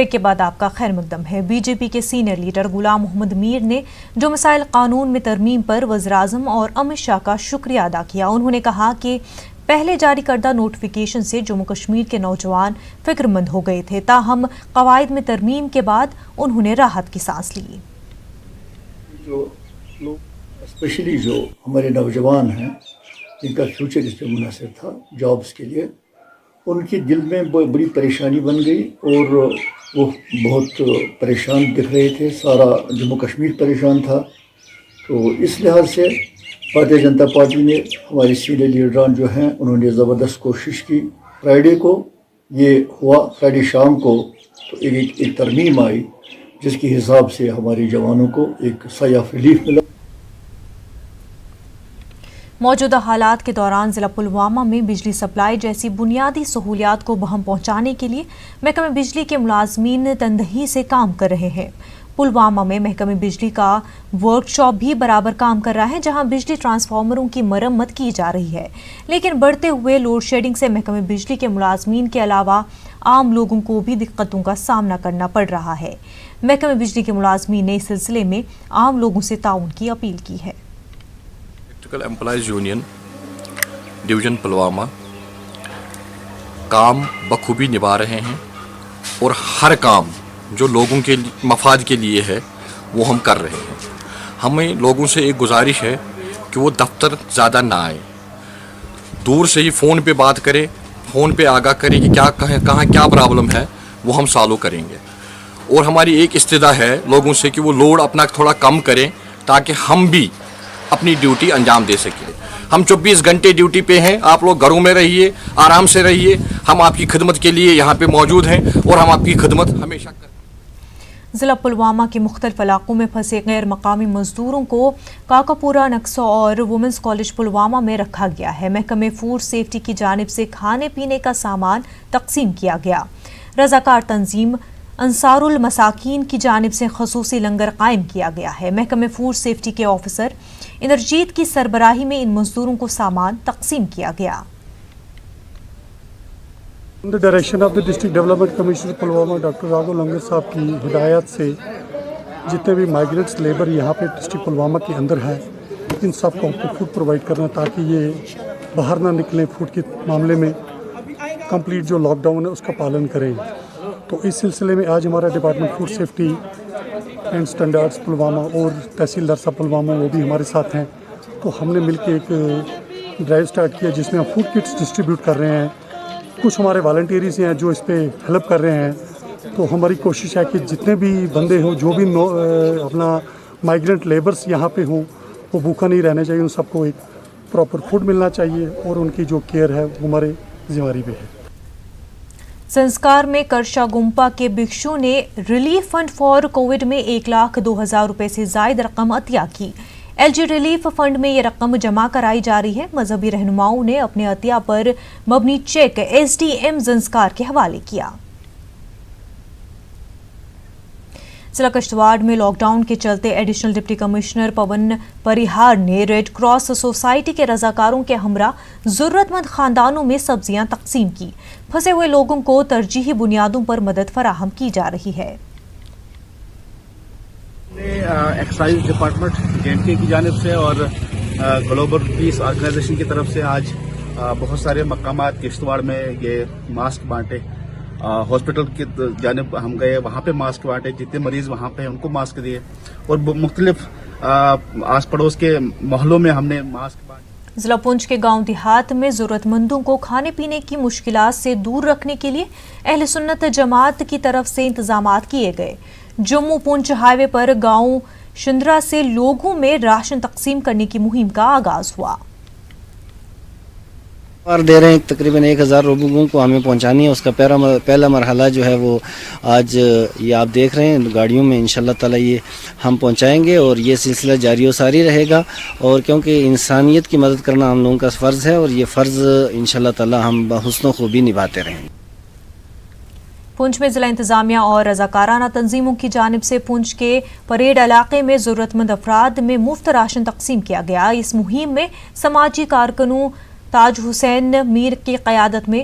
Break کے بعد آپ کا خیر مقدم ہے۔ بی جے پی کے سینئر لیڈر غلام محمد میر نے جو مسائل قانون میں ترمیم پر وزیراعظم اور امت شاہ کا شکریہ ادا کیا۔ انہوں نے کہا کہ پہلے جاری کردہ نوٹیفیکیشن سے جموں کشمیر کے نوجوان فکر مند ہو گئے تھے، تاہم قواعد میں ترمیم کے بعد انہوں نے راحت کی سانس لی۔ جو اسپیشلی جو ہمارے نوجوان ہیں جن کا فیوچر اس پہ منحصر تھا جابس کے لیے، ان کے دل میں بڑی پریشانی بن گئی اور وہ بہت پریشان دکھ رہے تھے، سارا جموں کشمیر پریشان تھا۔ تو اس لحاظ سے بھارتیہ جنتا پارٹی نے، ہمارے سینئر لیڈران جو ہیں انہوں نے زبردست کوشش کی۔ فرائیڈے کو یہ ہوا، فرائیڈے شام کو تو ایک ترمیم آئی جس کے حساب سے ہمارے جوانوں کو ایک سایہ آف ریلیف ملا۔ موجودہ حالات کے دوران ضلع پلوامہ میں بجلی سپلائی جیسی بنیادی سہولیات کو بہم پہنچانے کے لیے محکمہ بجلی کے ملازمین تندہی سے کام کر رہے ہیں۔ پلوامہ میں محکمہ بجلی کا ورک شاپ بھی برابر کام کر رہا ہے، جہاں بجلی ٹرانسفارمروں کی مرمت کی جا رہی ہے، لیکن بڑھتے ہوئے لوڈ شیڈنگ سے محکمہ بجلی کے ملازمین کے علاوہ عام لوگوں کو بھی دقتوں کا سامنا کرنا پڑ رہا ہے۔ محکمہ بجلی کے ملازمین نے اس سلسلے میں عام لوگوں سے تعاون کی اپیل کی ہے۔ Electrical employees union division Pulwama کام بخوبی نبھا رہے ہیں اور ہر کام جو لوگوں کے مفاد کے لیے ہے وہ ہم کر رہے ہیں۔ ہمیں لوگوں سے ایک گزارش ہے کہ وہ دفتر زیادہ نہ آئیں، دور سے ہی فون پہ بات کریں، فون پہ آگاہ کریں کہ کہاں کیا پرابلم ہے، وہ ہم سالو کریں گے۔ اور ہماری ایک استدعا ہے لوگوں سے کہ وہ لوڈ اپنا تھوڑا کم کریں تاکہ ہم بھی اپنی ڈیوٹی انجام دے سکیں۔ ہم 24 گھنٹے ڈیوٹی پہ ہیں، آپ لوگ گھروں میں رہیے، آرام سے رہیے، ہم آپ کی خدمت کے لیے یہاں پہ موجود ہیں اور ہم آپ کی خدمت ہمیشہ کریں۔ ضلع پلوامہ کے مختلف علاقوں میں پھنسے غیر مقامی مزدوروں کو کاکاپورہ، نکسو اور وومنس کالج پلوامہ میں رکھا گیا ہے۔ محکمہ فوڈ سیفٹی کی جانب سے کھانے پینے کا سامان تقسیم کیا گیا۔ رضاکار تنظیم انصار المساکین کی جانب سے خصوصی لنگر قائم کیا گیا ہے۔ محکمہ فوڈ سیفٹی کے آفیسر اندرجیت کی سربراہی میں ان مزدوروں کو سامان تقسیم کیا گیا۔ The direction of the District Development Commissioner Pulwama doctor Raghav لنگر صاحب کی ہدایات سے جتنے بھی مائیگرنٹس لیبر یہاں پہ ڈسٹرکٹ پلوامہ کے اندر ہے ان سب کو فوڈ پرووائڈ کرنا تاکہ یہ باہر نہ نکلیں، فوڈ کے معاملے میں کمپلیٹ جو لاک ڈاؤن ہے اس کا پالن کریں۔ تو اس سلسلے میں آج ہمارا department food safety and standards Pulwama اور تحصیلدار صاحب پلوامہ وہ بھی ہمارے ساتھ ہیں، تو ہم نے مل کے ایک ڈرائیو سٹارٹ کیا جس میں ہم فوڈ کٹس ڈسٹریبیوٹ کر رہے ہیں۔ کچھ ہمارے والنٹیئرز ہیں جو اس پہ ہیلپ کر رہے ہیں، تو ہماری کوشش ہے کہ جتنے بھی بندے ہوں، جو بھی اپنا مائیگرنٹ لیبرس یہاں پہ ہوں، وہ بھوکا نہیں رہنا چاہیے، ان سب کو ایک پراپر فوڈ ملنا چاہیے اور ان کی جو کیئر ہے وہ ہمارے ذمہ داری پہ ہے۔ سنسکار میں کرشا گمپا کے بھکشو نے ریلیف فنڈ فار کووڈ میں 1,02,000 روپے سے زائد رقم عطیہ کی۔ ایل جی ریلیف فنڈ میں یہ رقم جمع کرائی جا رہی ہے۔ مذہبی رہنماؤں نے اپنے عطیہ پر مبنی چیک ایس ڈی ایم سنسکار کے حوالے کیا۔ ضلع کشتواڑ میں لاک ڈاؤن کے چلتے ایڈیشنل ڈپٹی کمشنر پون پریہار نے ریڈ کراس سوسائٹی کے رضاکاروں کے ہمراہ ضرورت مند خاندانوں میں سبزیاں تقسیم کی۔ پھنسے ہوئے لوگوں کو ترجیحی بنیادوں پر مدد فراہم کی جا رہی ہے۔ ایکسائز ڈپارٹمنٹ JNK کی جانب سے اور گلوبل پیس آرگنائزیشن کی طرف سے آج بہت سارے مقامات کشتواڑ میں یہ ماسک بانٹے۔ ہاسپٹل کی جانب ہم گئے، وہاں پہ ماسک بانٹے، جتنے مریض وہاں پہ ان کو ماسک دیے، اور مختلف آس پڑوس کے محلوں میں ہم نے ماسک بانٹے۔ ضلع پونچھ کے گاؤں دیہات میں ضرورت مندوں کو کھانے پینے کی مشکلات سے دور رکھنے کے لیے اہل سنت جماعت کی طرف سے انتظامات کیے گئے۔ جموں پونچھ ہائی وے پر گاؤں شندرا سے لوگوں میں راشن تقسیم کرنے کی مہم کا آغاز ہوا۔ دے رہے ہیں تقریباً 1,000 لوگوں کو ہمیں پہنچانی ہے۔ اس کا پہلا مرحلہ جو ہے وہ آج یہ آپ دیکھ رہے ہیں گاڑیوں میں انشاءاللہ تعالی یہ ہم پہنچائیں گے، اور یہ سلسلہ جاری و ساری رہے گا، اور کیونکہ انسانیت کی مدد کرنا ہم لوگوں کا فرض ہے، اور یہ فرض انشاءاللہ تعالی ہم بحسن و خوبی نبھاتے رہیں گے۔ پونچھ میں ضلع انتظامیہ اور رضاکارانہ تنظیموں کی جانب سے پونچھ کے پریڈ علاقے میں ضرورت مند افراد میں مفت راشن تقسیم کیا گیا۔ اس مہم میں سماجی کارکنوں تاج حسین میر کی قیادت میں